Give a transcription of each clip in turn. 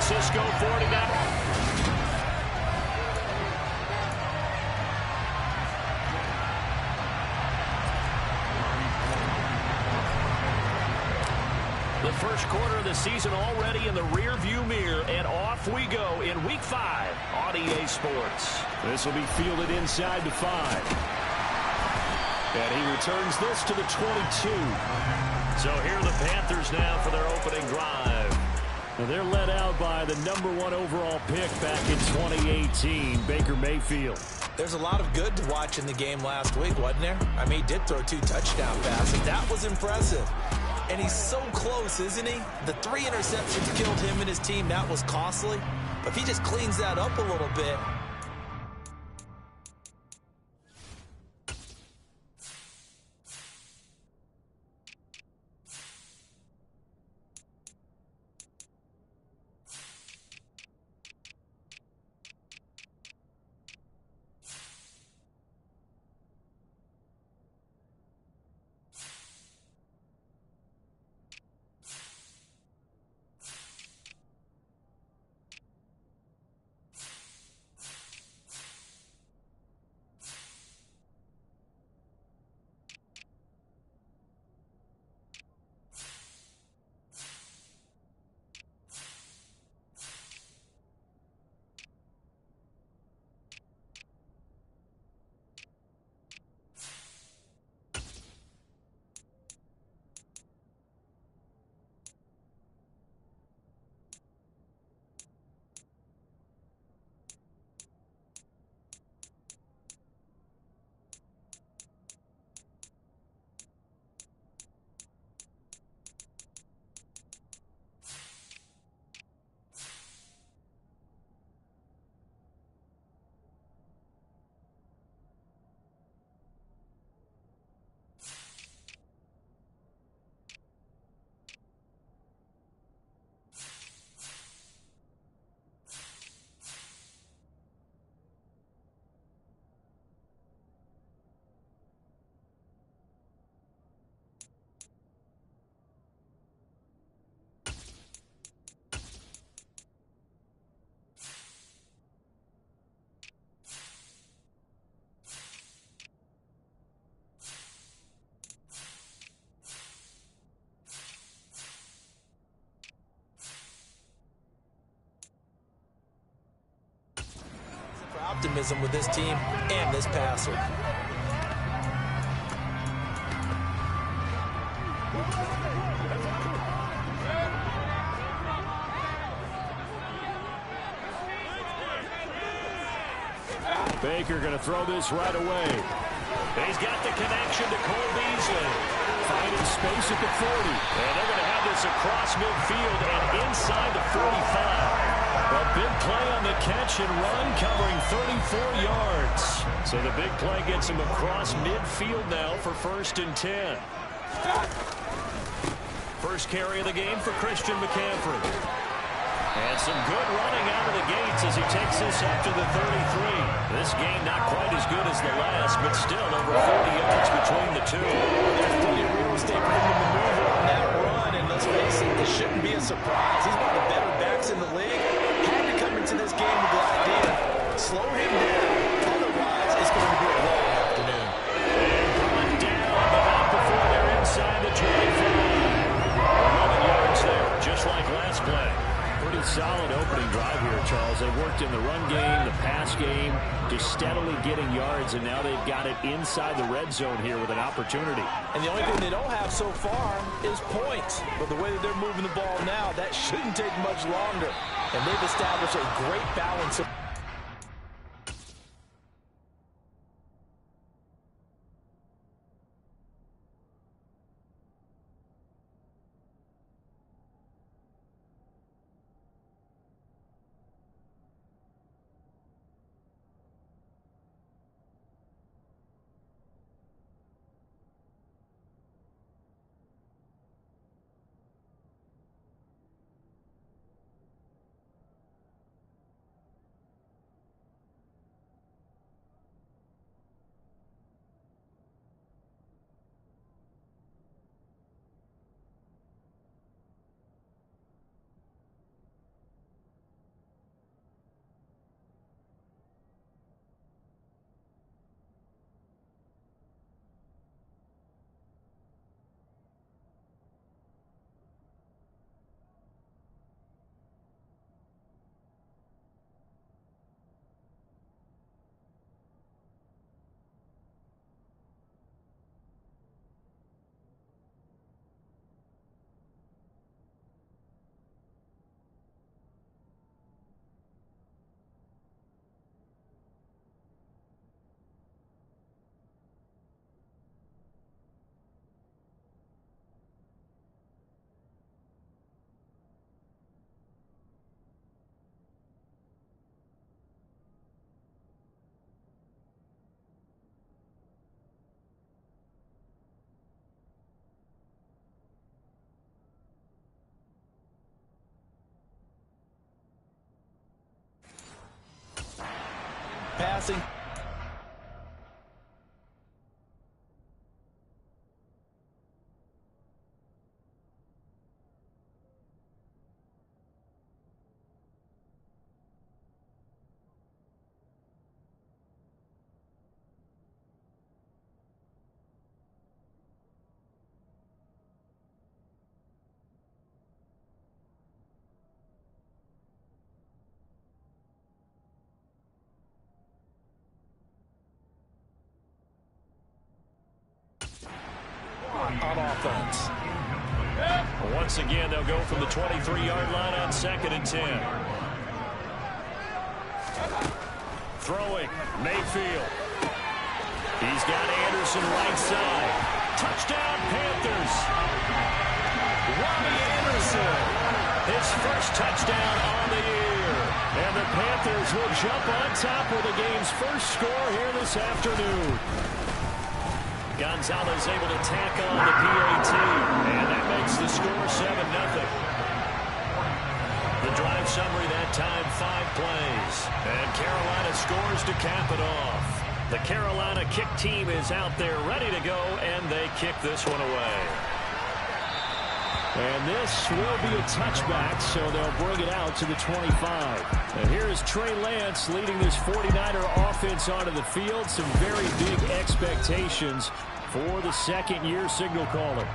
Francisco 49. The first quarter of the season already in the rearview mirror, and off we go in Week 5 on EA Sports. This will be fielded inside the 5. And he returns this to the 22. So here are the Panthers now for their opening drive. Now they're led out by the #1 overall pick back in 2018, Baker Mayfield. There's a lot of good to watch in the game last week, wasn't there? I mean, he did throw 2 touchdown passes. That was impressive. And he's so close, isn't he? The 3 interceptions killed him and his team. That was costly. But if he just cleans that up a little bit. Optimism with this team and this passer. Baker going to throw this right away. He's got the connection to Cole Beasley. Finding space at the 40. And they're going to have this across midfield and inside the 45. A big play on the catch and run, covering 34 yards. So the big play gets him across midfield now for 1st and 10. First carry of the game for Christian McCaffrey. And some good running out of the gates as he takes this up to the 33. This game not quite as good as the last, but still over 40 yards between the two. There's plenty of real estate for him to maneuver on that run, and let's face it, this shouldn't be a surprise. He's one of the better backs in the league. Had to come into this game with the idea, slow him down, otherwise it's going to be a long afternoon. And brought down, but not before they're inside the 25. 11 yards there, just like last play. Pretty solid opening drive here, Charles. They worked in the run game, the pass game, just steadily getting yards, and now they've got it inside the red zone here with an opportunity. And the only thing they don't have so far is points. But the way that they're moving the ball now, that shouldn't take much longer. And they've established a great balance of passing. On offense. Once again, they'll go from the 23-yard line on 2nd and 10. Throwing, Mayfield. He's got Anderson right side. Touchdown, Panthers. Robbie Anderson, his first touchdown on the year. And the Panthers will jump on top with the game's first score here this afternoon. Gonzalez able to tack on the PAT, and that makes the score 7-0. The drive summary that time, 5 plays, and Carolina scores to cap it off. The Carolina kick team is out there ready to go, and they kick this one away. And this will be a touchback, so they'll bring it out to the 25. And here is Trey Lance leading this 49er offense onto the field. Some very big expectations for the second-year signal caller.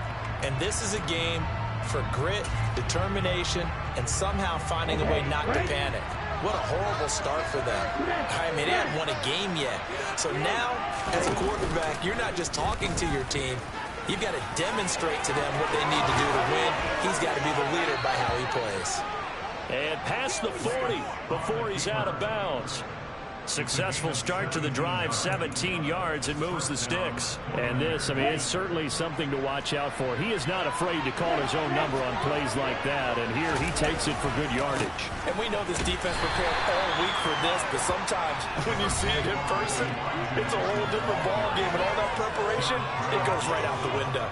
And this is a game for grit, determination, and somehow finding a way not to panic. What a horrible start for them. I mean, they haven't won a game yet. So now, as a quarterback, you're not just talking to your team. You've got to demonstrate to them what they need to do to win. He's got to be the leader by how he plays. And past the 40 before he's out of bounds. Successful start to the drive, 17 yards, and moves the sticks. And this, I mean, it's certainly something to watch out for. He is not afraid to call his own number on plays like that, and here he takes it for good yardage. And we know this defense prepared all week for this, but sometimes when you see it in person, it's a whole different ball game, and all that preparation, it goes right out the window.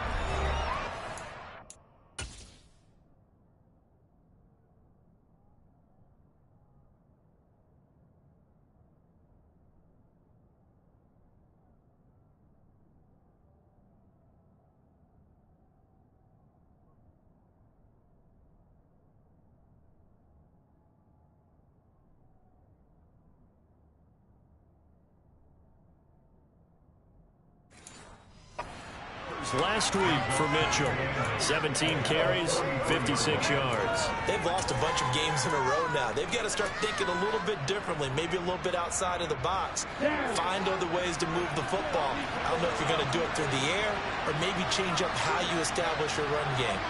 Last week for Mitchell, 17 carries, 56 yards. They've lost a bunch of games in a row now. They've got to start thinking a little bit differently, maybe a little bit outside of the box. Find other ways to move the football. I don't know if you're going to do it through the air or maybe change up how you establish your run game.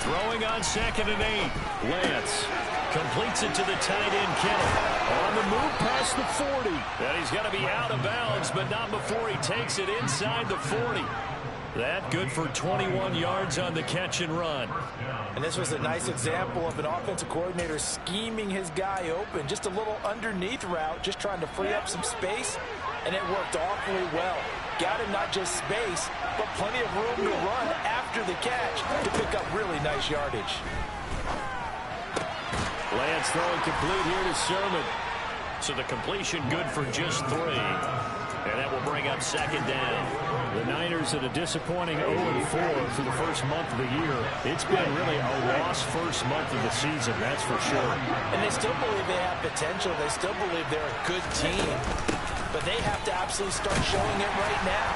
Throwing on 2nd and 8. Lance completes it to the tight end, Kittle. On the move past the 40. And he's going to be out of bounds, but not before he takes it inside the 40. That good for 21 yards on the catch and run. And this was a nice example of an offensive coordinator scheming his guy open. Just a little underneath route, just trying to free up some space, and it worked awfully well. Got him not just space, but plenty of room to run after the catch to pick up really nice yardage. Lance throwing complete here to Sermon. So the completion good for just 3. And that will bring up 2nd down. The Niners at a disappointing 0-4 for the first month of the year. It's been really a lost first month of the season, that's for sure. And they still believe they have potential. They still believe they're a good team. But they have to absolutely start showing it right now.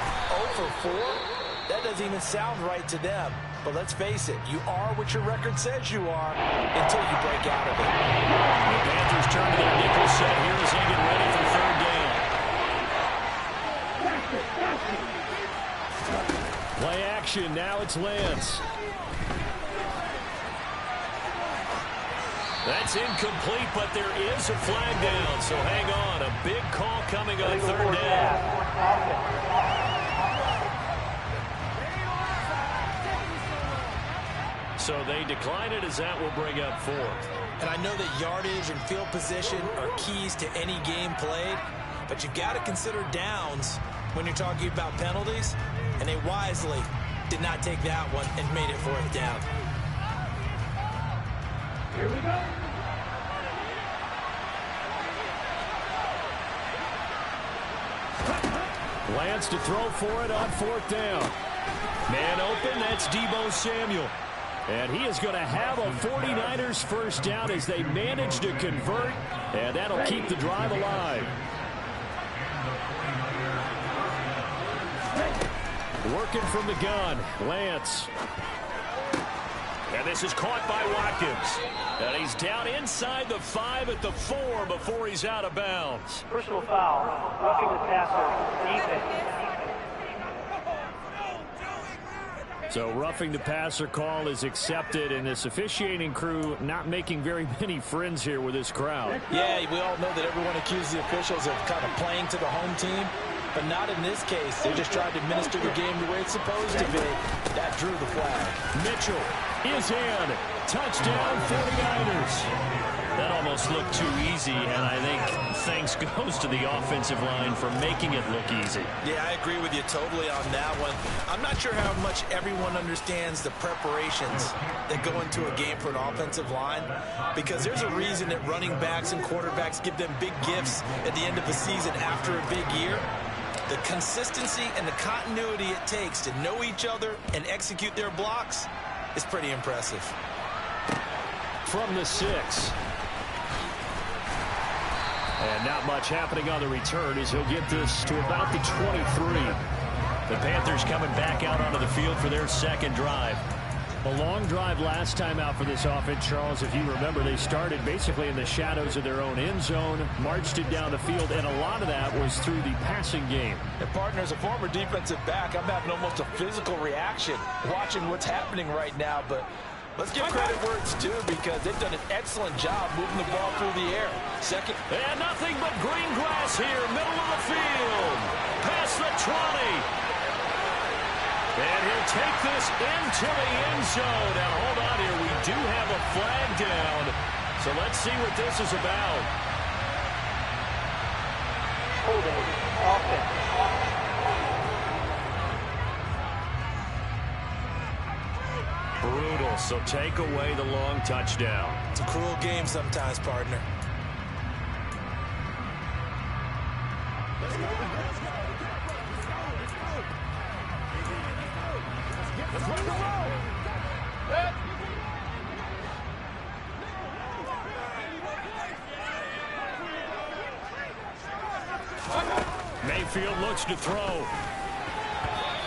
0-4? That doesn't even sound right to them. But let's face it, you are what your record says you are until you break out of it. The Panthers turn to their nickel set here as they get ready for 3rd down. Play action, now it's Lance. That's incomplete, but there is a flag down, so hang on. A big call coming on 3rd down. So they decline it as that will bring up 4th. And I know that yardage and field position are keys to any game played, but you've got to consider downs when you're talking about penalties, and they wisely did not take that one and made it 4th down. Here we go. Lance to throw for it on 4th down. Man open, that's Deebo Samuel. And he is going to have a 49ers first down as they manage to convert, and that'll keep the drive alive. Working from the gun, Lance. And this is caught by Watkins. And he's down inside the 5 at the 4 before he's out of bounds. Personal foul, roughing the passer, defense. So roughing the passer call is accepted, and this officiating crew not making very many friends here with this crowd. Yeah, we all know that everyone accuses the officials of kind of playing to the home team, but not in this case. They're just trying to administer the game the way it's supposed to be. That drew the flag. Mitchell is in. Touchdown, 49ers. That almost looked too easy, and I think thanks goes to the offensive line for making it look easy. Yeah, I agree with you totally on that one. I'm not sure how much everyone understands the preparations that go into a game for an offensive line, because there's a reason that running backs and quarterbacks give them big gifts at the end of the season after a big year. The consistency and the continuity it takes to know each other and execute their blocks is pretty impressive. From the 6. And not much happening on the return as he'll get this to about the 23. The Panthers coming back out onto the field for their second drive. A long drive last time out for this offense, Charles. If you remember, they started basically in the shadows of their own end zone, marched it down the field, and a lot of that was through the passing game. And partner, as a former defensive back, I'm having almost a physical reaction watching what's happening right now, but let's give credit where it's due, because they've done an excellent job moving the ball through the air. Second. And nothing but green grass here, middle of the field. Past the 20. And he'll take this into the end zone. Now, hold on here. We do have a flag down. So let's see what this is about. Holding, offense. Brutal. So take away the long touchdown. It's a cruel game sometimes, partner. Mayfield looks to throw.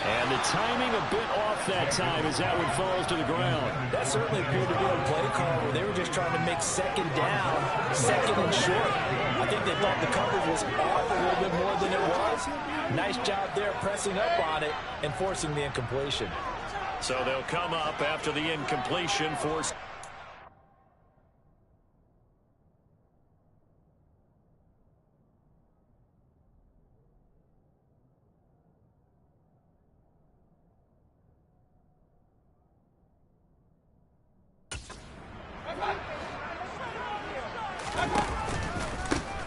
And the timing a bit off that time as that one falls to the ground. That certainly appeared to be a play call where they were just trying to make second down, second and short. I think they thought the coverage was off a little bit more than it was. Nice job there pressing up on it and forcing the incompletion. So they'll come up after the incompletion for...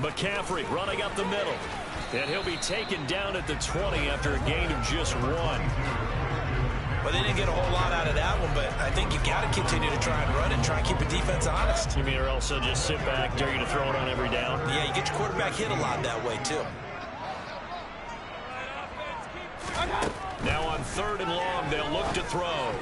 McCaffrey running up the middle. And he'll be taken down at the 20 after a gain of just 1. Well, they didn't get a whole lot out of that one, but I think you got to continue to try and run it, try and keep the defense honest. You mean, or else they'll just sit back, dare you to throw it on every down? Yeah, you get your quarterback hit a lot that way, too. Now on 3rd and long, they'll look to throw.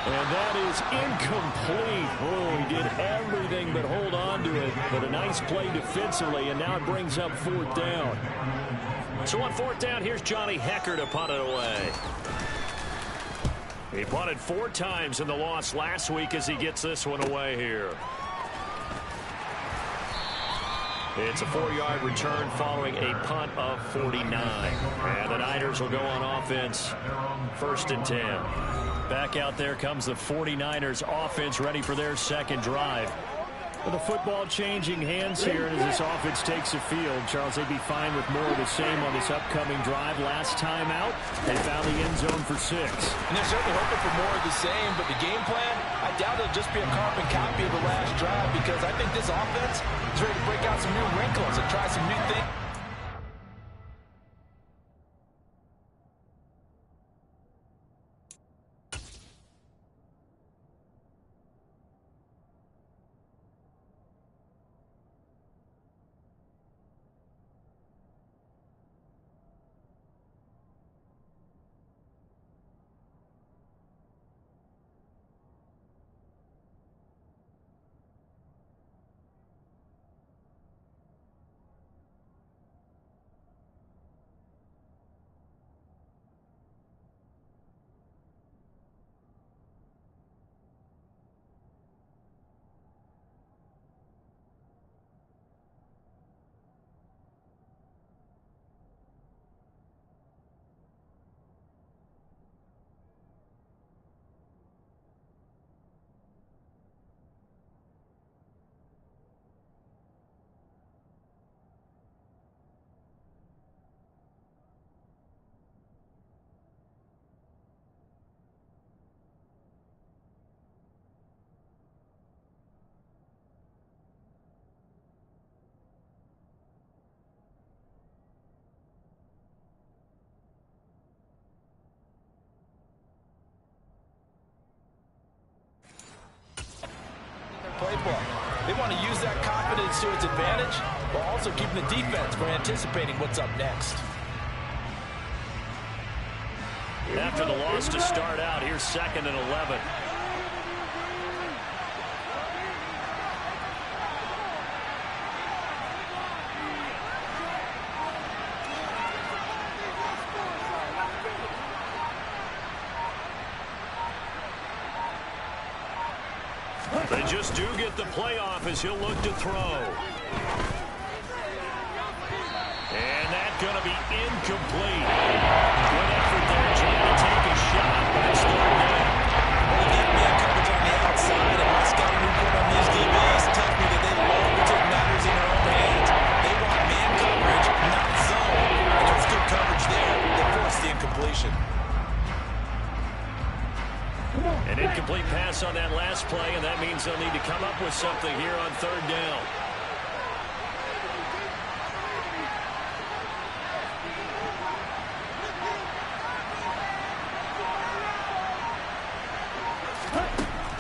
And that is incomplete. Oh, he did everything but hold on to it. But a nice play defensively, and now it brings up 4th down. So on 4th down, here's Johnny Hecker to punt it away. He punted 4 times in the loss last week as he gets this one away here. It's a 4-yard return following a punt of 49. And the Niners will go on offense, 1st and 10. Back out there comes the 49ers offense ready for their second drive. With the football changing hands here as this offense takes the field, Charles, they'd be fine with more of the same on this upcoming drive. Last time out, they found the end zone for 6. And they're certainly hoping for more of the same, but the game plan, I doubt it'll just be a carbon copy of the last drive, because I think this offense is ready to break out some new wrinkles and try some new things. playbook. They want to use that confidence to its advantage, while also keeping the defense from anticipating what's up next. After the loss to start out, here's 2nd and 11. They just do get the playoff as he'll look to throw. And that's going to be incomplete. Good effort there, trying to take a shot, but it's third down. Well, you get man coverage on the outside, and my scouting report on these DBs tells me that they love to take matters in their own hands. They want man coverage, not zone. And there was good coverage there that forced the incompletion. An incomplete pass on that last play, and that means they'll need to come up with something here on third down.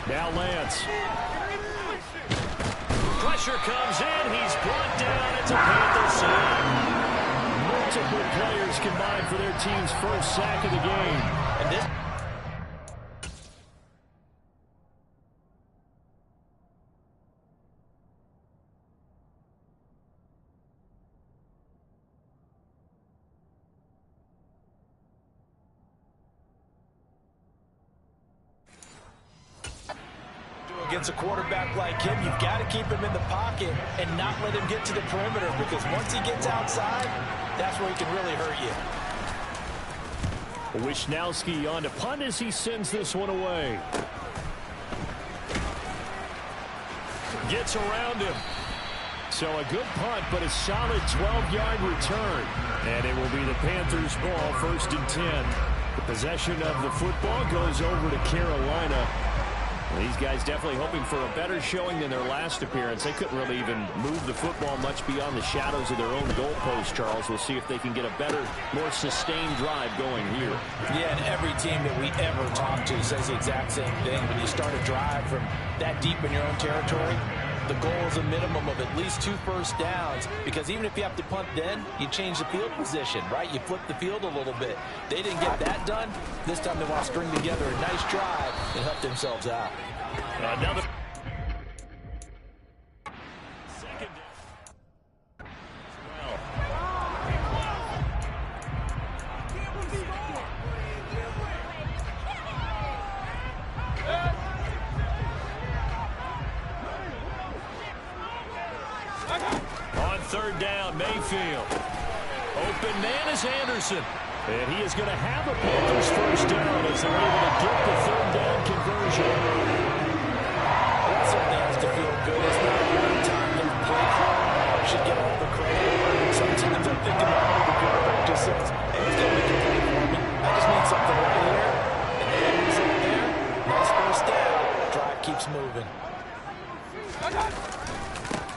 Now Lance. Pressure comes in. He's brought down. It's a Panther sack. Multiple players combined for their team's first sack of the game. And this... Against a quarterback like him, you've got to keep him in the pocket and not let him get to the perimeter, because once he gets outside, that's where he can really hurt you. Wisnowski on to punt as he sends this one away. Gets around him. So a good punt, but a solid 12-yard return. And it will be the Panthers' ball, 1st and 10. The possession of the football goes over to Carolina. These guys definitely hoping for a better showing than their last appearance. They couldn't really even move the football much beyond the shadows of their own goalpost, Charles. We'll see if they can get a better, more sustained drive going here. Yeah, and every team that we ever talk to says the exact same thing. When you start a drive from that deep in your own territory, the goal is a minimum of at least 2 first downs, because even if you have to punt then, you change the field position, right? You flip the field a little bit. They didn't get that done. This time they want to string together a nice drive and help themselves out. Another. On third down, Mayfield. Open man is Anderson. And he is going to have a Panthers first down as they're able to get the third down conversion. That certainly has to feel good. It's not one time that the play call should get all the credit. Sometimes I'm thinking about the quarterback just says, hey, who's going to make a play for me? I just need something right here. And then he's up there. Nice first down. Drive keeps moving.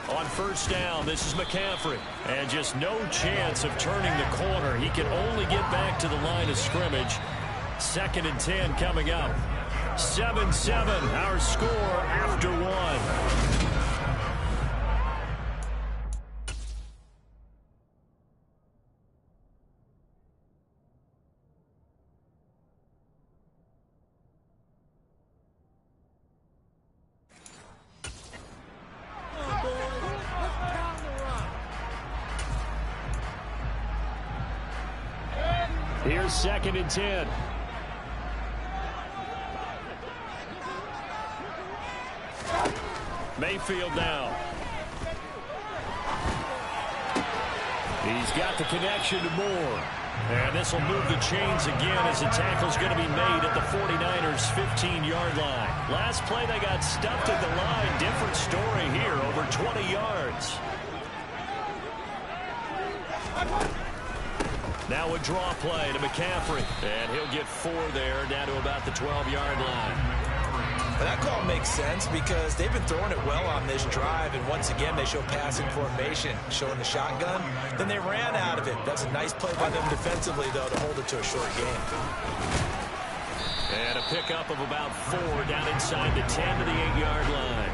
On first down, this is McCaffrey. And just no chance of turning the corner. He can only get back to the line of scrimmage. 2nd and 10 coming up. 7-7, our score after one. Here's 2nd and 10. Mayfield now. He's got the connection to Moore. And this will move the chains again as the tackle's going to be made at the 49ers' 15-yard line. Last play, they got stuffed at the line. Different story here, over 20 yards. Now a draw play to McCaffrey. And he'll get 4 there, down to about the 12-yard line. But that call makes sense because they've been throwing it well on this drive, and once again they show passing formation, showing the shotgun. Then they ran out of it. That's a nice play by them defensively, though, to hold it to a short game. And a pickup of about 4 down inside the 10 to the 8-yard line.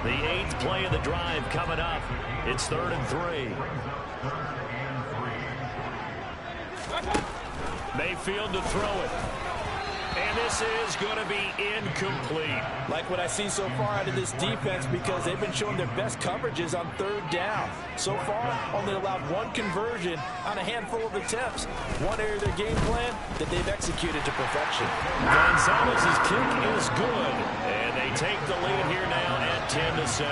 The 8th play of the drive coming up. It's 3rd and 3. Mayfield to throw it. And this is going to be incomplete. Like what I see so far out of this defense, because they've been showing their best coverages on 3rd down. So far, only allowed 1 conversion on a handful of attempts. One area of their game plan that they've executed to perfection. Gonzalez's kick is good. And they take the lead here now at 10-7.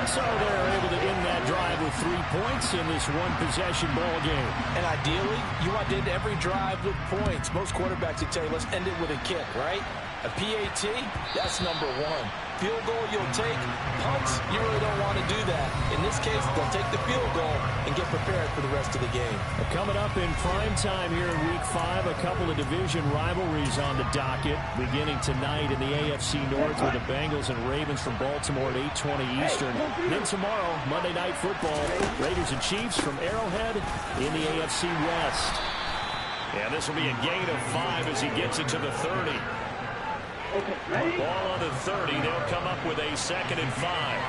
So they're able to end that drive with 3 points in this one-possession ball game. And ideally, you want to end every drive with points. Most quarterbacks would tell you, let's end it with a kick, right? A PAT, that's number 1. Field goal you'll take. Punts, you really don't want to do that. In this case, they'll take the field goal and get prepared for the rest of the game. Coming up in prime time here in Week 5, a couple of division rivalries on the docket. Beginning tonight in the AFC North with the Bengals and Ravens from Baltimore at 8:20 Eastern. Then tomorrow, Monday Night Football, Raiders and Chiefs from Arrowhead in the AFC West. Yeah, this will be a gain of 5 as he gets it to the 30. Ball on the 30. They'll come up with a 2nd and 5.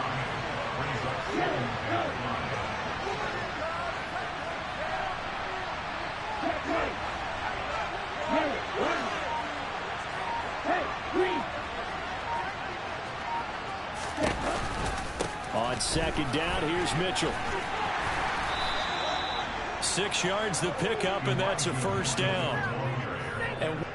On 2nd down, here's Mitchell. 6 yards the pickup, and that's a 1st down. And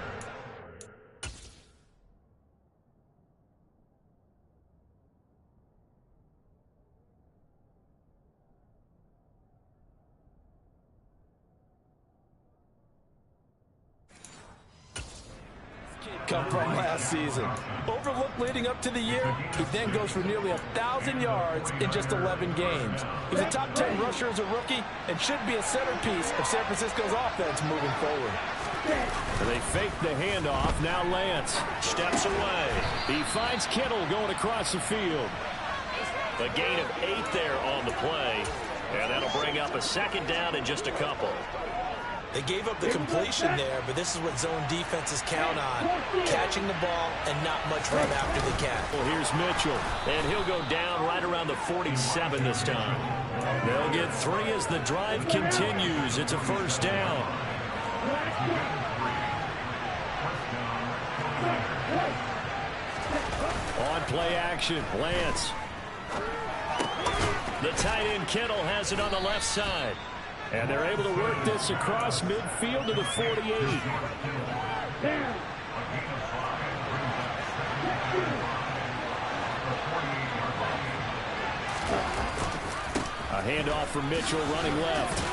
come from last season. Overlooked leading up to the year, he then goes for nearly 1,000 yards in just 11 games. He's a top 10 rusher as a rookie and should be a centerpiece of San Francisco's offense moving forward. They fake the handoff. Now Lance Steps away. He finds Kittle going across the field. A gain of 8 there on the play. And that'll bring up a 2nd down in just a couple. They gave up the completion there, but this is what zone defenses count on. Catching the ball and not much run after the catch. Well, here's Mitchell. And he'll go down right around the 47 this time. They'll get 3 as the drive continues. It's a 1st down. On play action, Lance. The tight end Kittle has it on the left side. And they're able to work this across midfield to the 48. A handoff from Mitchell running left.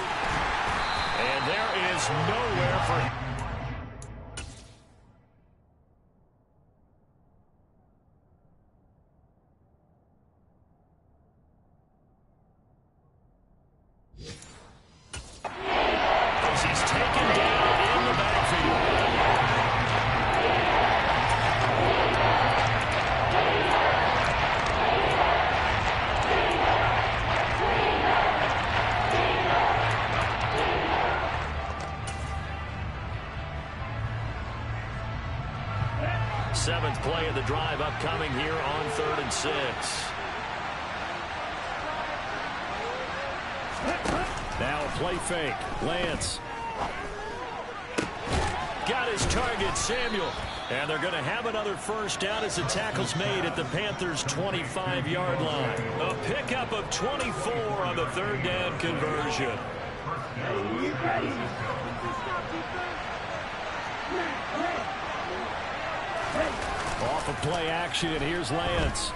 And there is nowhere for him. He's taken down in the backfield. Seventh play of the drive upcoming here on 3rd and 6. Now a play fake. Lance. Got his target, Samuel. And they're going to have another 1st down as the tackle's made at the Panthers' 25-yard line. A pickup of 24 on the 3rd down conversion. Off of play action, and here's Lance.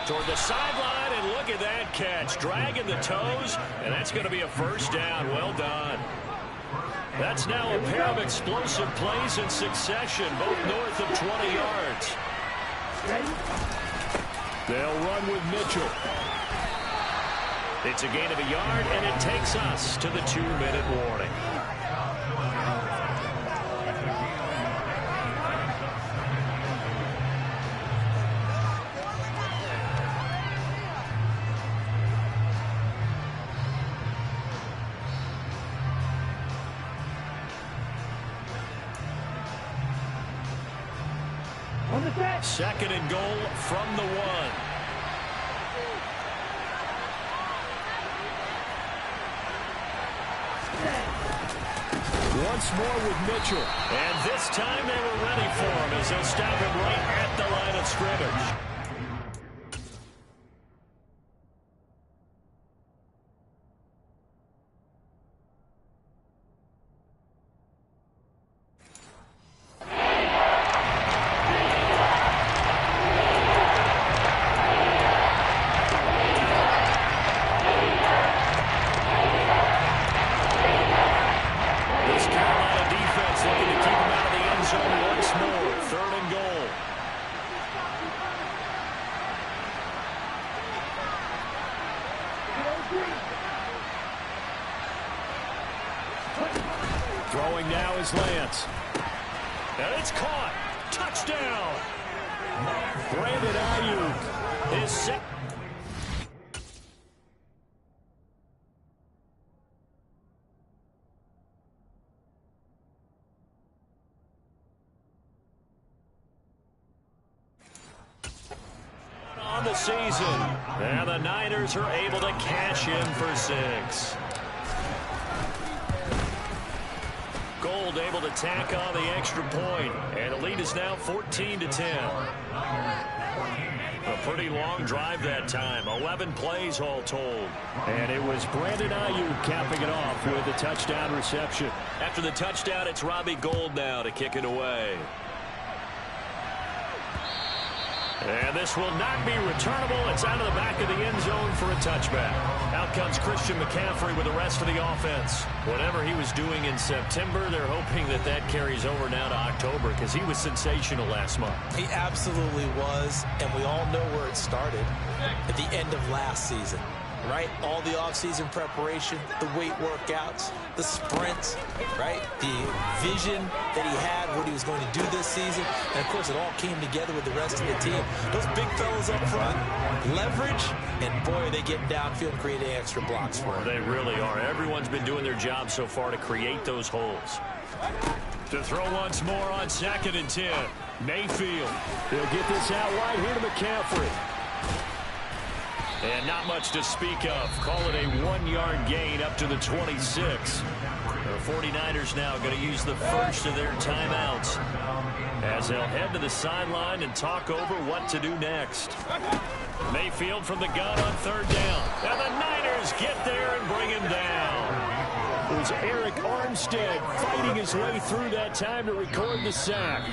Toward the sideline, and look at that catch. Dragging the toes, and that's going to be a 1st down. Well done. That's now a pair of explosive plays in succession, both north of 20 yards. They'll run with Mitchell. It's a gain of a yard, and it takes us to the 2-minute warning. Second and goal from the 1. Once more with Mitchell. And this time they were ready for him as they'll stop him right at the line of scrimmage. Throwing now is Lance. And it's caught. Touchdown. Brandon Ayuk is set. On the season. And the Niners are able to cash in for 6. Gold able to tack on the extra point, and the lead is now 14-10. A pretty long drive that time, 11 plays all told. And it was Brandon Ayuk capping it off with a touchdown reception. After the touchdown, it's Robbie Gould now to kick it away. And this will not be returnable. It's out of the back of the end zone for a touchback. Out comes Christian McCaffrey with the rest of the offense. Whatever he was doing in September, they're hoping that that carries over now to October because he was sensational last month. He absolutely was, and we all know where it started at the end of last season. Right? All the offseason preparation, the weight workouts, the sprints, right? The vision that he had, what he was going to do this season. And, of course, it all came together with the rest of the team. Those big fellas up front, leverage, and, boy, are they getting downfield and creating extra blocks for him. They really are. Everyone's been doing their job so far to create those holes. To throw once more on 2nd and 10. Mayfield. They'll get this out wide here to McCaffrey. And not much to speak of. Call it a 1-yard gain up to the 26. The 49ers now going to use the first of their timeouts as they'll head to the sideline and talk over what to do next. Mayfield from the gun on 3rd down. And the Niners get there and bring him down. It was Eric Armstead fighting his way through that time to record the sack.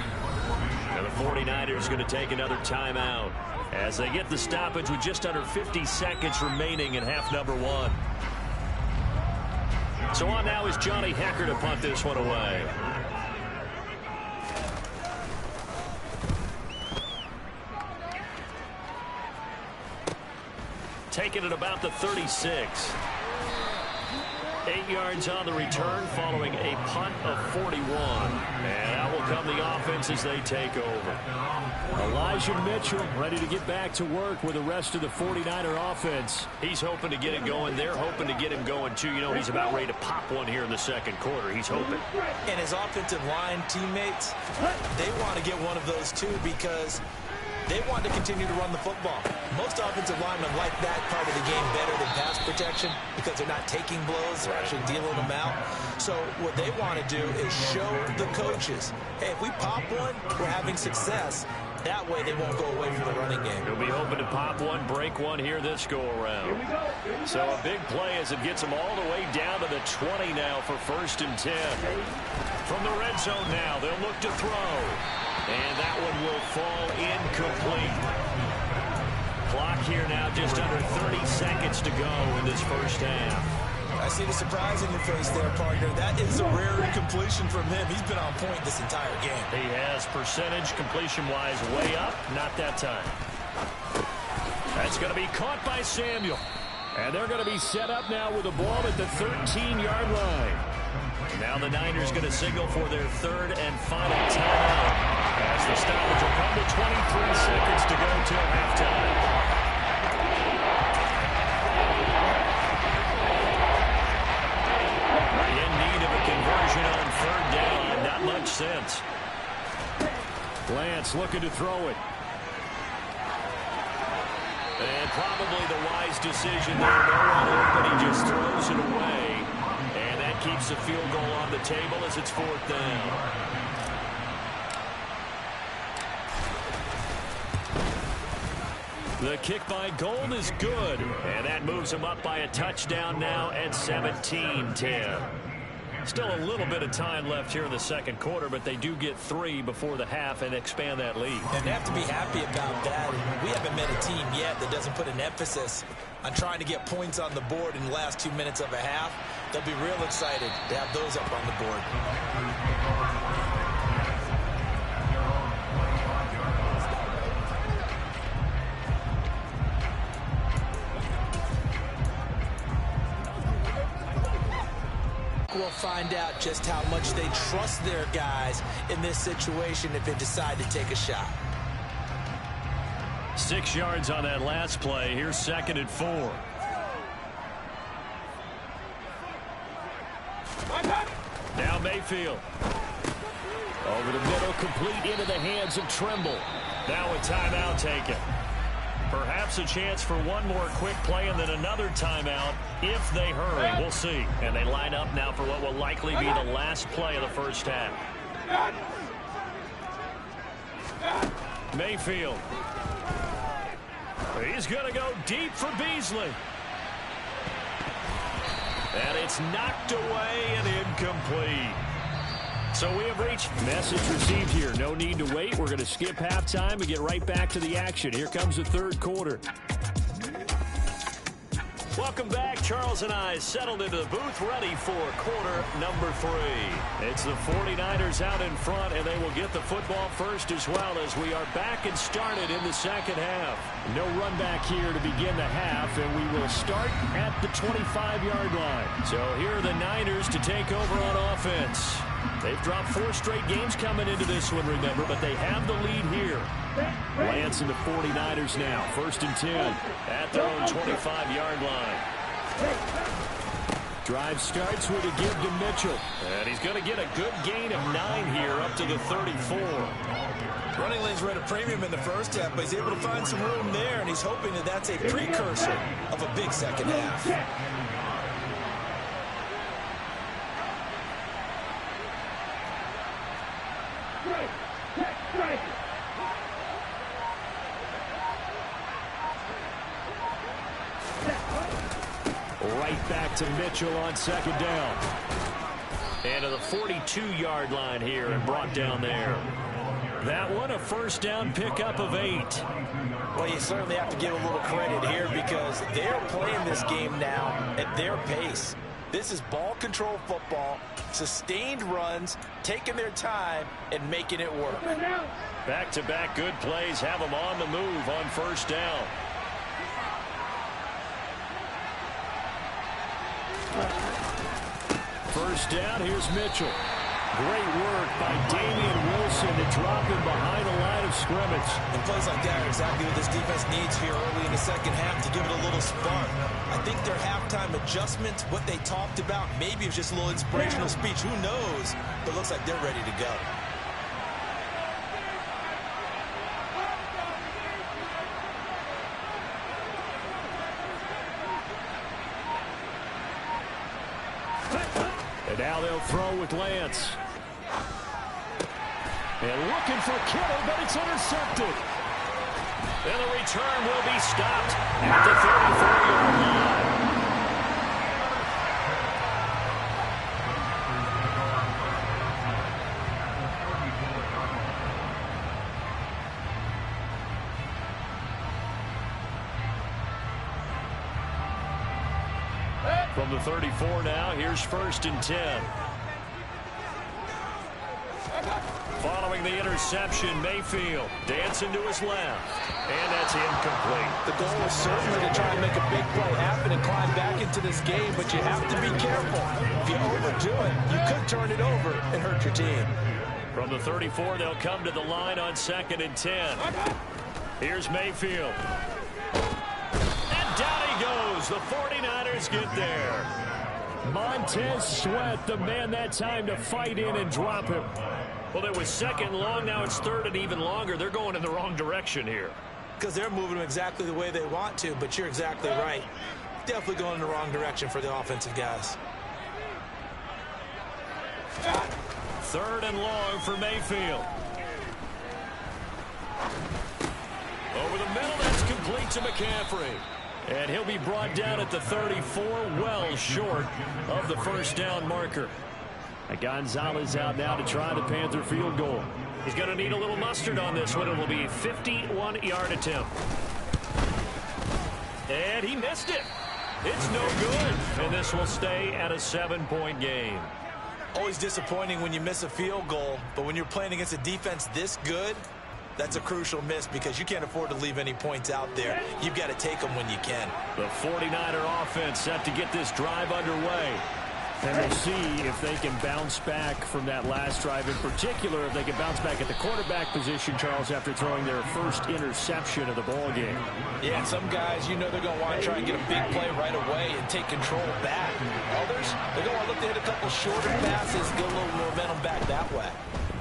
And the 49ers going to take another timeout as they get the stoppage with just under 50 seconds remaining in half number 1. So on now is Johnny Hecker to punt this one away. Taking it about the 36. 8 yards on the return following a punt of 41. And out will come the offense as they take over. Elijah Mitchell ready to get back to work with the rest of the 49er offense. He's hoping to get it going. They're hoping to get him going, too. You know, he's about ready to pop one here in the second quarter. He's hoping. And his offensive line teammates, they want to get one of those, too, because they want to continue to run the football. Most offensive linemen like that part of the game better than pass protection because they're not taking blows, they're actually dealing them out. So what they want to do is show the coaches, hey, if we pop one, we're having success. That way they won't go away from the running game. He'll be hoping to pop one, break one here this go-around. So a big play as it gets them all the way down to the 20 now for 1st and 10. From the red zone now, they'll look to throw. And that one will fall incomplete. Clock here now just under 30 seconds to go in this first half. I see the surprise in your face there, partner. That is a rare incompletion from him. He's been on point this entire game. He has percentage completion-wise way up. Not that time. That's going to be caught by Samuel. And they're going to be set up now with the ball at the 13-yard line. Now the Niners going to signal for their 3rd and final timeout. As the stoppage will come to 23 seconds to go till halftime. In need of a conversion on 3rd down. Not much sense. Lance looking to throw it. And probably the wise decision there. No one open. He just throws it away. And that keeps the field goal on the table as it's 4th down. The kick by Gold is good. And that moves him up by a touchdown now at 17-10. Still a little bit of time left here in the second quarter, but they do get 3 before the half and expand that lead. And they have to be happy about that. We haven't met a team yet that doesn't put an emphasis on trying to get points on the board in the last 2 minutes of a half. They'll be real excited to have those up on the board. We'll find out just how much they trust their guys in this situation if they decide to take a shot. 6 yards on that last play. Here's 2nd and 4. Now Mayfield. Over the middle, complete into the hands of Trimble. Now a timeout taken. Perhaps a chance for one more quick play and then another timeout if they hurry. We'll see. And they line up now for what will likely be the last play of the first half. Mayfield. He's going to go deep for Beasley. And it's knocked away and incomplete. So we have reached. Message received here. No need to wait. We're going to skip halftime and get right back to the action. Here comes the third quarter. Welcome back. Charles and I settled into the booth ready for quarter number 3. It's the 49ers out in front, and they will get the football first as well as we are back and started in the second half. No run back here to begin the half, and we will start at the 25-yard line. So here are the Niners to take over on offense. They've dropped 4 straight games coming into this one, remember, but they have the lead here. Lance and the 49ers now, 1st and 10. At their own 25-yard line. Drive starts with a give to Mitchell. And he's going to get a good gain of 9 here up to the 34. Running lanes were at a premium in the first half, but he's able to find some room there, and he's hoping that that's a precursor of a big second half. Right back to Mitchell on 2nd down. And to the 42-yard line here and brought down there. That one a 1st down pickup of 8. Well, you certainly have to give a little credit here because they're playing this game now at their pace. This is ball control football, sustained runs, taking their time, and making it work. Back-to-back good plays have them on the move on 1st down. First down, here's Mitchell. Great work by Damian Wilson to drop him behind the line of scrimmage. And plays like that are exactly what this defense needs here early in the second half to give it a little spark. I think their halftime adjustments, what they talked about, maybe it was just a little inspirational speech. Who knows? But it looks like they're ready to go. And now they'll throw with Lance. And looking for Kittle, but it's intercepted. And the return will be stopped at the 34-yard line. From the 34 now, here's 1st and 10. Following the interception, Mayfield dancing to his left. And that's incomplete. The goal is certainly to try and make a big play happen and climb back into this game, but you have to be careful. If you overdo it, you could turn it over and hurt your team. From the 34, they'll come to the line on 2nd and 10. Here's Mayfield. And down he goes. The 49ers get there. Montez Sweat, the man that time to fight in and drop him. Well, it was second and long. Now it's third and even longer. They're going in the wrong direction here. Because they're moving them exactly the way they want to, but you're exactly right. Definitely going in the wrong direction for the offensive guys. Third and long for Mayfield. Over the middle, that's complete to McCaffrey. And he'll be brought down at the 34, well short of the first down marker. Gonzalez out now to try the Panther field goal. He's going to need a little mustard on this one. It will be a 51-yard attempt. And he missed it. It's no good. And this will stay at a 7-point game. Always disappointing when you miss a field goal, but when you're playing against a defense this good, that's a crucial miss because you can't afford to leave any points out there. You've got to take them when you can. The 49er offense set to get this drive underway. And we'll see if they can bounce back from that last drive. In particular, if they can bounce back at the quarterback position, Charles, after throwing their first interception of the ball game. Yeah, some guys, you know they're going to want to try and get a big play right away and take control back. Others, they're going to look to hit a couple shorter passes, get a little momentum back that way.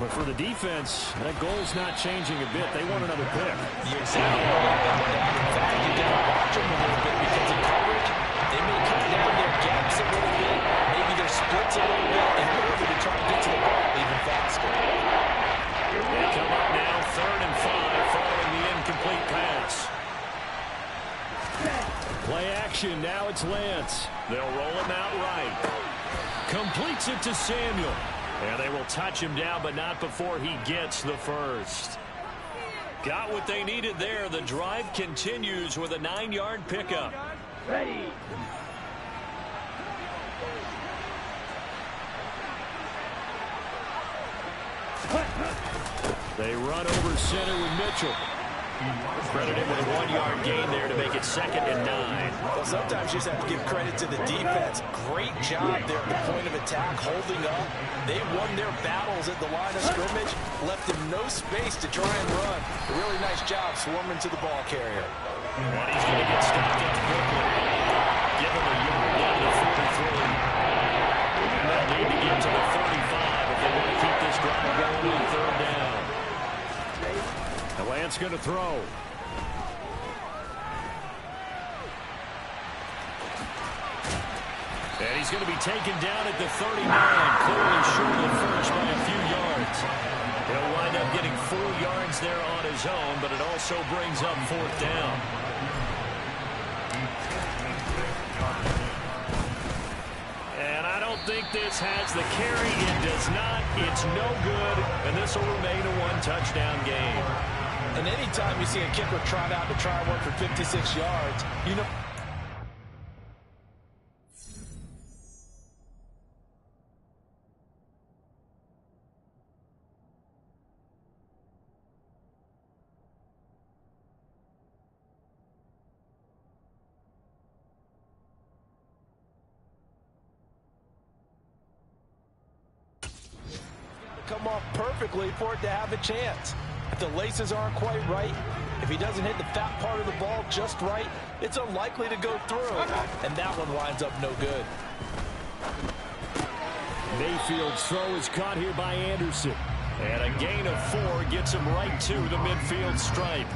But for the defense, that goal's not changing a bit. They want another pick. You're exactly right. In fact, you got to watch them a little bit because in coverage, they may cut down their gaps a little bit, maybe their splits a little bit, in order to try and get to the ball even faster. They come up now, 3rd and 5, following the incomplete pass. Play action, now it's Lance. They'll roll him out right. Completes it to Samuel. And they will touch him down, but not before he gets the first. Got what they needed there. The drive continues with a 9-yard pickup. Ready. They run over center with Mitchell. Credit him with a 1-yard gain there to make it 2nd and 9. Well, sometimes you just have to give credit to the defense. Great job there at the point of attack, holding up. They won their battles at the line of scrimmage, left them no space to try and run. A really nice job swarming to the ball carrier. And he's going to get stopped up quickly. Give him a yard down to 43. And they'll need to get to the 35 if they want to keep this drive going on 3rd down. The Lance going to throw. And he's going to be taken down at the 39, clearly short of first by a few yards. He'll wind up getting 4 yards there on his own, but it also brings up 4th down. And I don't think this has the carry. It does not. It's no good, and this will remain a 1-touchdown game. And anytime you see a kicker trot out to try one for 56 yards, you know. Come off perfectly for it to have a chance. If the laces aren't quite right, if he doesn't hit the fat part of the ball just right, it's unlikely to go through. And that one winds up no good. Mayfield's throw is caught here by Anderson. And a gain of 4 gets him right to the midfield stripe.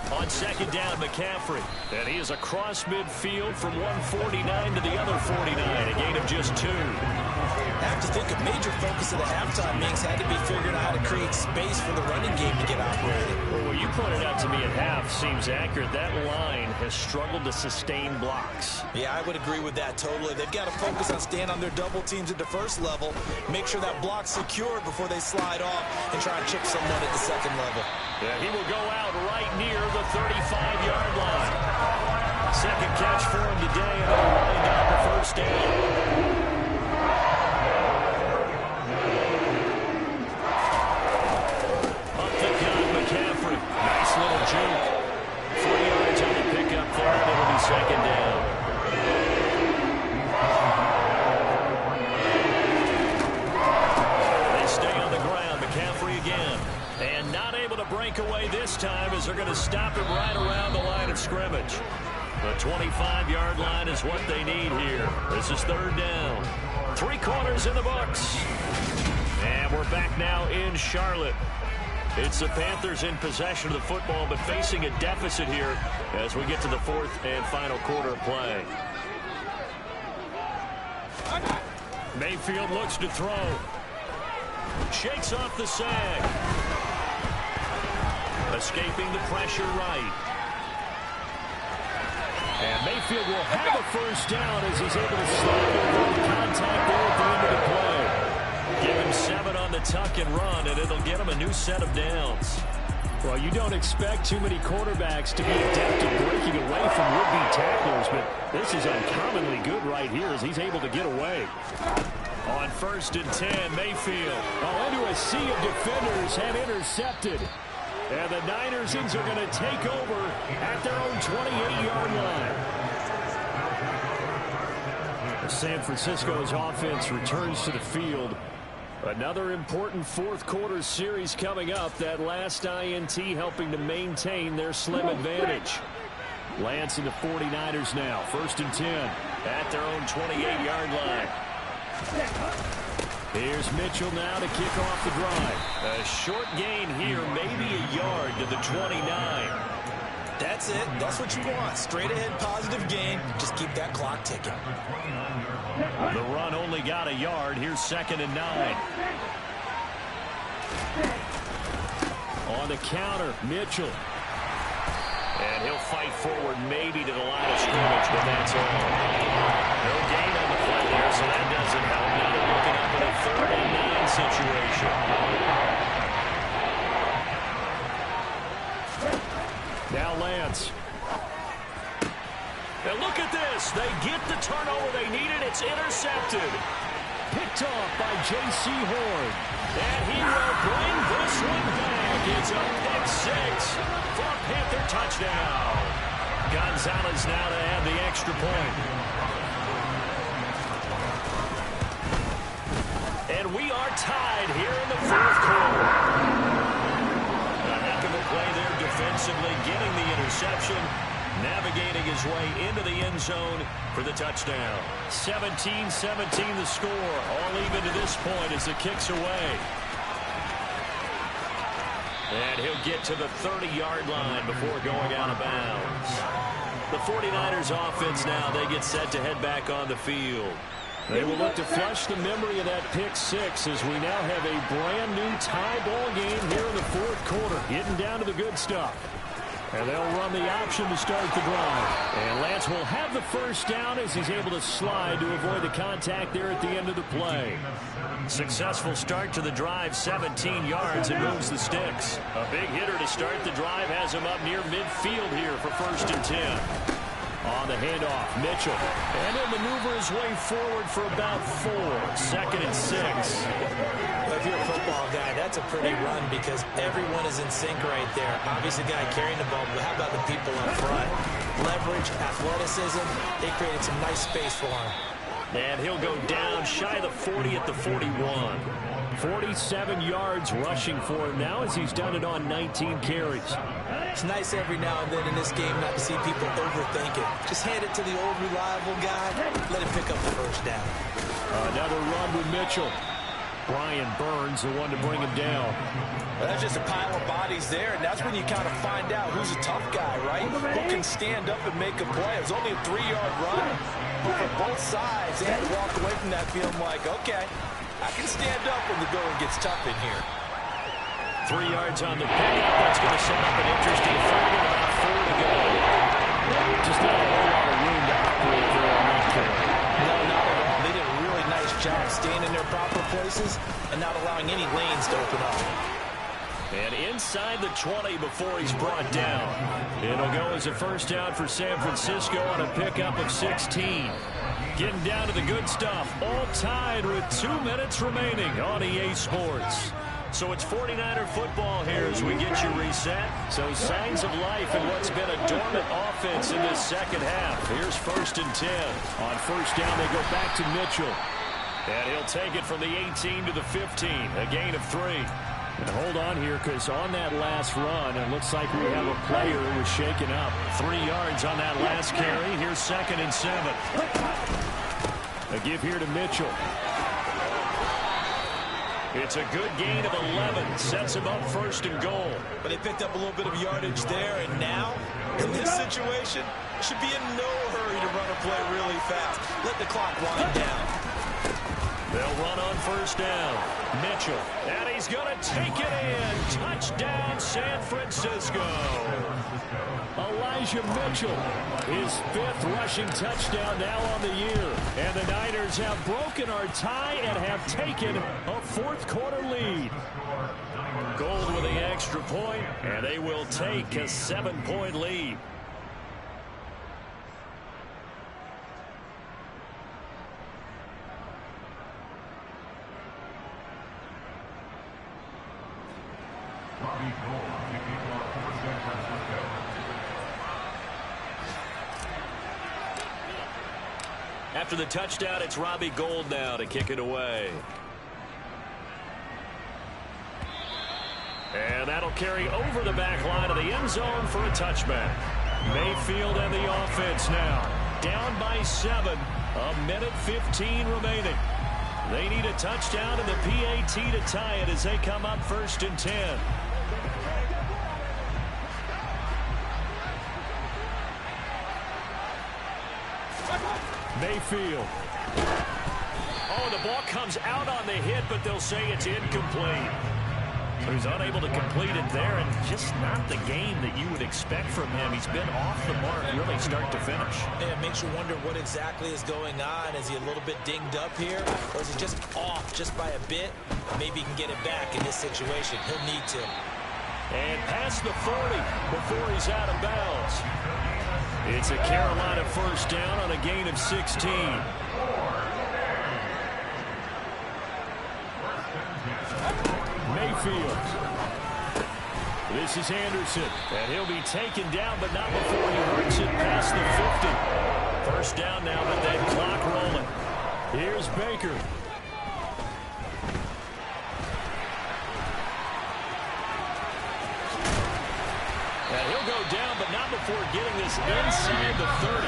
On 2nd down, McCaffrey. And he is across midfield from 149 to the other 49. A gain of just 2. I have to think a major focus of the halftime mix had to be figuring out how to create space for the running game to get operated. Well, what you pointed out to me at half seems accurate. That line has struggled to sustain blocks. Yeah, I would agree with that totally. They've got to focus on staying on their double teams at the first level, make sure that block's secured before they slide off and try and chip someone at the second level. Yeah, he will go out right near the 35-yard line. Second catch for him today, and they'll wind up the first down. Little juke. 4 yards on the pickup there, and it'll be 2nd down. They stay on the ground. McCaffrey again. And not able to break away this time as they're going to stop him right around the line of scrimmage. yardage. The 25-yard line is what they need here. This is third down. 3 quarters in the books. And we're back now in Charlotte. It's the Panthers in possession of the football, but facing a deficit here as we get to the fourth and final quarter of play. Mayfield looks to throw. Shakes off the sag. Escaping the pressure right. And Mayfield will have a first down as he's able to slide over the contact there at the end of the play. Give him 7 on the tuck and run, and it'll get him a new set of downs. Well, you don't expect too many quarterbacks to be adept at breaking away from would-be tacklers, but this is uncommonly good right here as he's able to get away. On 1st and 10, Mayfield. Into a sea of defenders and intercepted. And the Niners are going to take over at their own 28-yard line. San Francisco's offense returns to the field. Another important fourth quarter series coming up. That last INT helping to maintain their slim advantage. Lance and the 49ers now. 1st and 10 at their own 28-yard line. Here's Mitchell now to kick off the drive. A short gain here, maybe a yard to the 29. That's it. That's what you want. Straight ahead positive gain. Just keep that clock ticking. The run only got a yard. Here's 2nd and 9. On the counter, Mitchell. And he'll fight forward maybe to the line of scrimmage, but that's all. No gain on the play there, so that doesn't help. Now they're looking up at a 3rd and 9 situation. Now Lance. And look at this. They get the turnover they needed. It's intercepted. Picked off by J.C. Horn. And he will bring this one back. It's a pick 6 for a Panther touchdown. Gonzalez now to add the extra point. And we are tied here in the fourth quarter. A heck of a play there defensively, getting the interception, navigating his way into the end zone for the touchdown. 17-17 the score. All even to this point as it kicks away. And he'll get to the 30-yard line before going out of bounds. The 49ers offense now, they get set to head back on the field. They will look to flush the memory of that pick 6 as we now have a brand new tie ball game here in the fourth quarter. Getting down to the good stuff. And they'll run the option to start the drive. And Lance will have the first down as he's able to slide to avoid the contact there at the end of the play. Successful start to the drive, 17 yards, and moves the sticks. A big hitter to start the drive has him up near midfield here for 1st and 10. On the handoff, Mitchell. And he'll maneuver his way forward for about 4. 2nd and 6. If you're a football guy, that's a pretty run because everyone is in sync right there. Obviously, the guy carrying the ball, but how about the people up front? Leverage, athleticism, they created some nice space for him. And he'll go down shy of the 40 at the 41. 47 yards rushing for him now as he's done it on 19 carries. It's nice every now and then in this game not to see people overthink it. Just hand it to the old reliable guy, let him pick up the first down. Another run with Mitchell. Brian Burns, the one to bring him down. Well, that's just a pile of bodies there, and that's when you kind of find out who's a tough guy, right? Who can stand up and make a play. It was only a 3-yard run, but for both sides, they had to walk away from that feeling like, okay, I can stand up when the going gets tough in here. 3 yards on the pickup. That's going to set up an interesting third and about 4 to go. Just not a whole lot of room to operate there on that carry. No, not at all. They did a really nice job staying in their proper places and not allowing any lanes to open up. And inside the 20 before he's brought down. It'll go as a first down for San Francisco on a pickup of 16. Getting down to the good stuff. All tied with 2 minutes remaining on EA Sports. So it's 49er football here as we get you reset. So signs of life in what's been a dormant offense in this second half. Here's 1st and 10. On first down, they go back to Mitchell. And he'll take it from the 18 to the 15. A gain of 3. And hold on here, because on that last run, it looks like we have a player who was shaken up. 3 yards on that last carry. Here's 2nd and 7. A give here to Mitchell. It's a good gain of 11. Sets him up 1st and goal. But they picked up a little bit of yardage there, and now, in this situation, should be in no hurry to run a play really fast. Let the clock wind down. They'll run on 1st down. Mitchell, and he's going to take it in. Touchdown, San Francisco. Elijah Mitchell, his 5th rushing touchdown now on the year. And the Niners have broken our tie and have taken a 4th quarter lead. Gold with the extra point, and they will take a 7-point lead. After the touchdown, it's Robbie Gould now to kick it away. And that'll carry over the back line of the end zone for a touchback. Mayfield and the offense now. Down by 7. 1:15 remaining. They need a touchdown and the PAT to tie it as they come up 1st and 10. Mayfield. Oh, the ball comes out on the hit, but they'll say it's incomplete. So he's unable to complete it there, and just not the game that you would expect from him. He's been off the mark really start to finish. Yeah, it makes you wonder what exactly is going on. Is he a little bit dinged up here, or is he just off just by a bit? Maybe he can get it back in this situation. He'll need to. And past the 40 before he's out of bounds. It's a Carolina 1st down on a gain of 16. Mayfield. This is Anderson. And he'll be taken down, but not before he works it past the 50. 1st down now, but that clock rolling. Here's Baker. And he'll go down, but not before getting this inside the 30.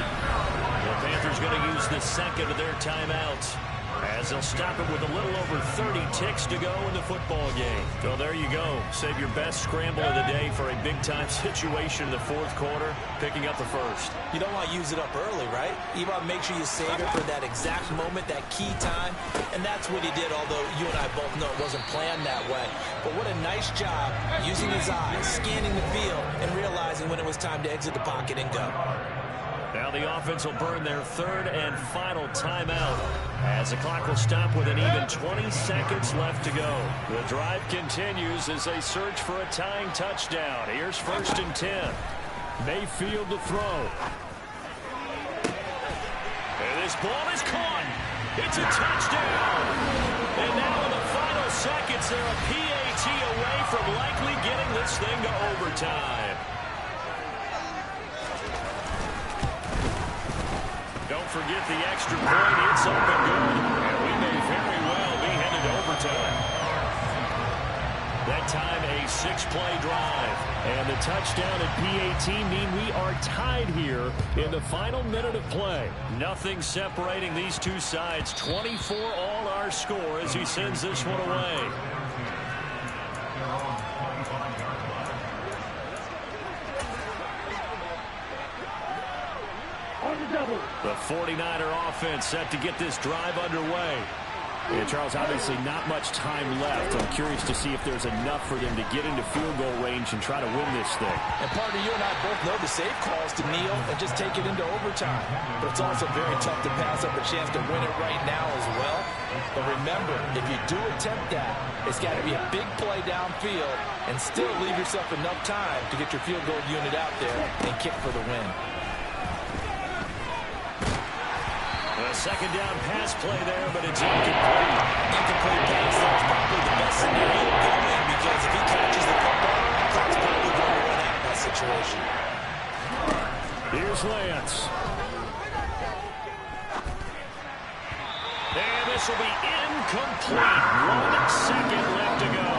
The Panthers going to use the 2nd of their timeouts, as they'll stop it with a little over 30 ticks to go in the football game. So there you go. Save your best scramble of the day for a big-time situation in the 4th quarter, picking up the 1st. You don't want to use it up early, right? You want to make sure you save it for that exact moment, that key time. And that's what he did, although you and I both know it wasn't planned that way. But what a nice job using his eyes, scanning the field, and realizing when it was time to exit the pocket and go. Now the offense will burn their 3rd and final timeout, as the clock will stop with an even 20 seconds left to go. The drive continues as they search for a tying touchdown. Here's 1st and 10. Mayfield to throw. And this ball is caught. It's a touchdown. And now in the final seconds, they're a PAT away from likely getting this thing to overtime. Don't forget the extra point. It's up and good. And we may very well be headed to overtime. That time, a 6-play drive. And the touchdown and PAT mean we are tied here in the final minute of play. Nothing separating these two sides. 24 all our score as he sends this one away. The 49er offense set to get this drive underway. Yeah, Charles, obviously not much time left. I'm curious to see if there's enough for them to get into field goal range and try to win this thing. And partner, you and I both know the safe calls to kneel and just take it into overtime. But it's also very tough to pass up a chance to win it right now as well. But remember, if you do attempt that, it's got to be a big play downfield and still leave yourself enough time to get your field goal unit out there and kick for the win. A 2nd down pass play there, but it's incomplete. Incomplete pass there is probably the best scenario going, because if he catches the football, the clock's probably going to run out in that situation. Here's Lance. And this will be incomplete. 1 second left to go.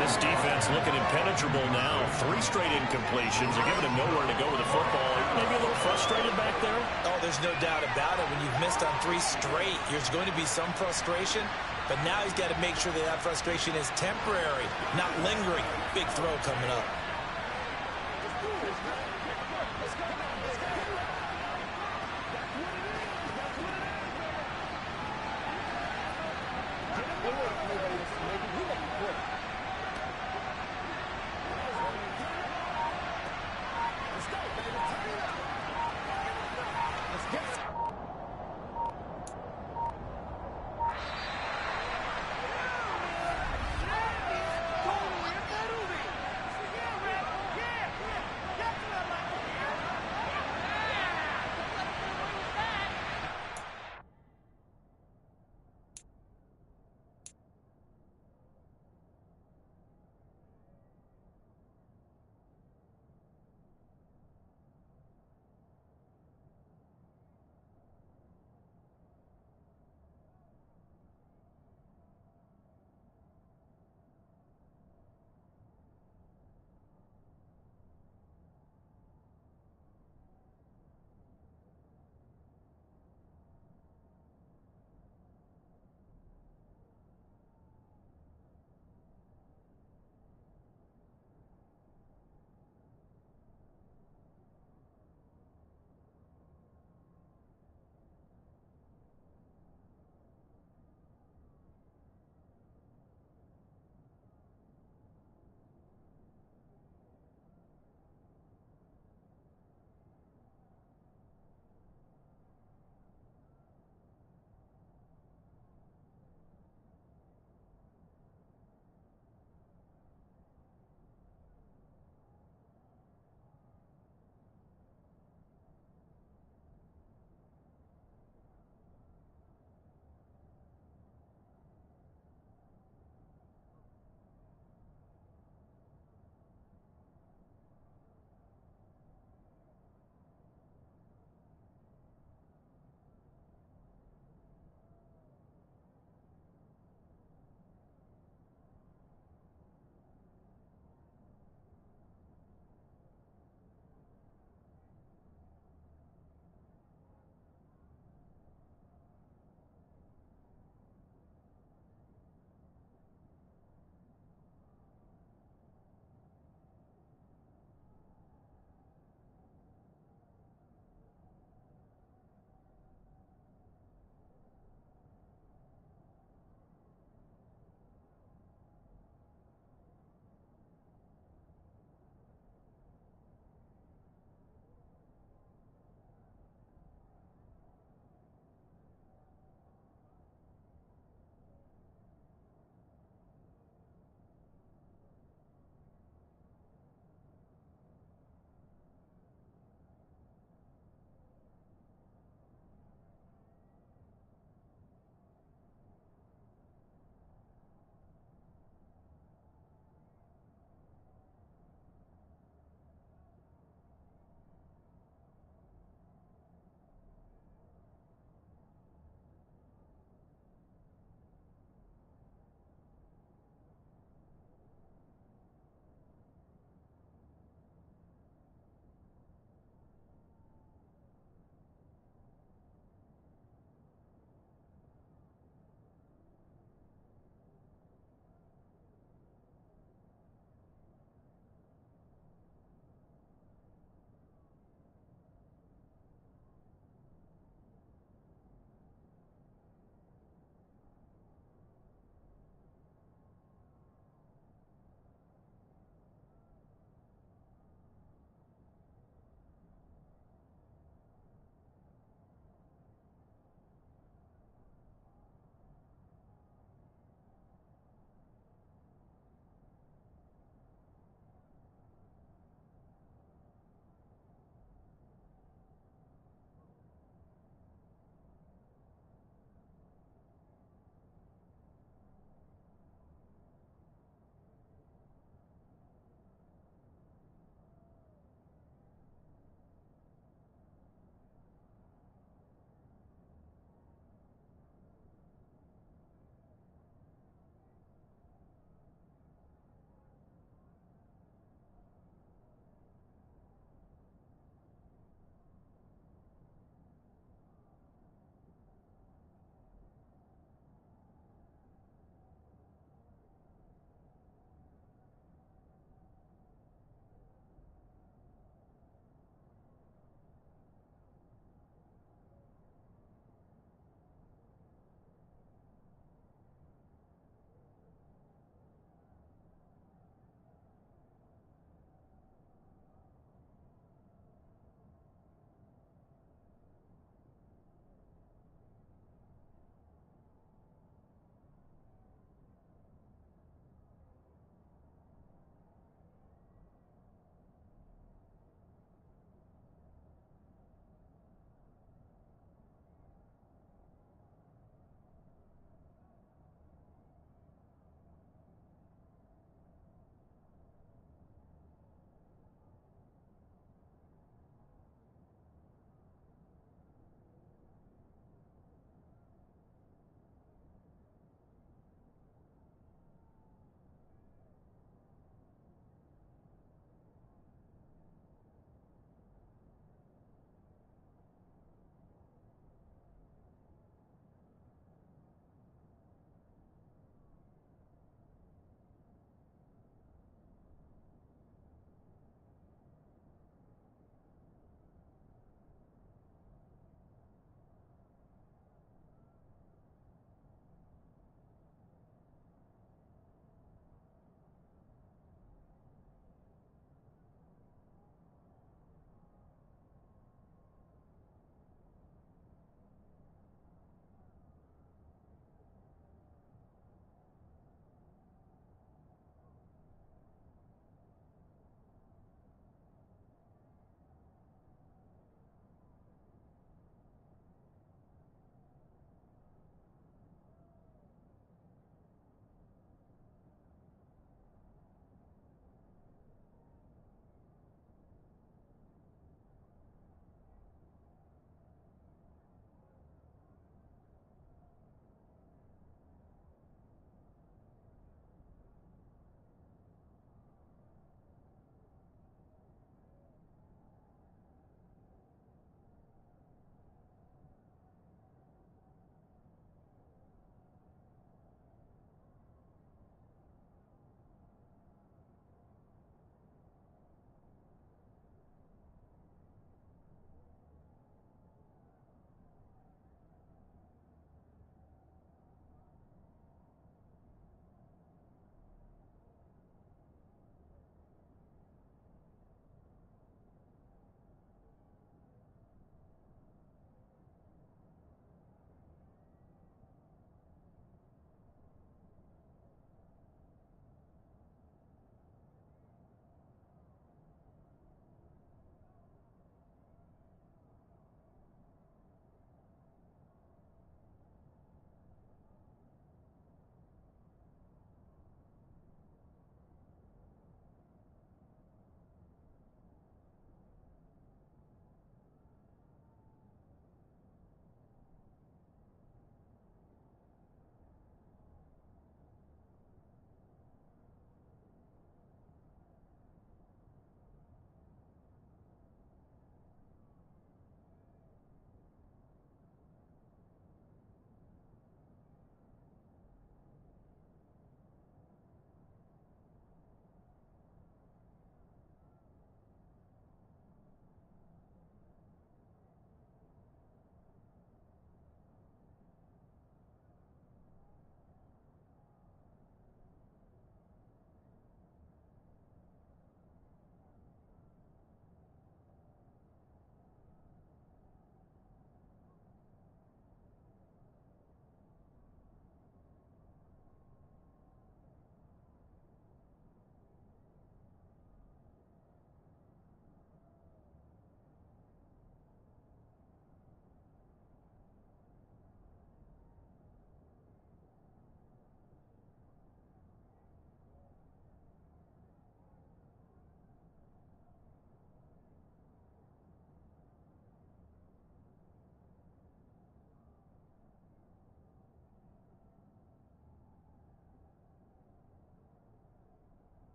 The this defense looking impenetrable now. 3 straight incompletions. They're giving him nowhere to go with the football. Maybe a little frustrated back there? Oh, there's no doubt about it. When you've missed on 3 straight, there's going to be some frustration. But now he's got to make sure that frustration is temporary, not lingering. Big throw coming up.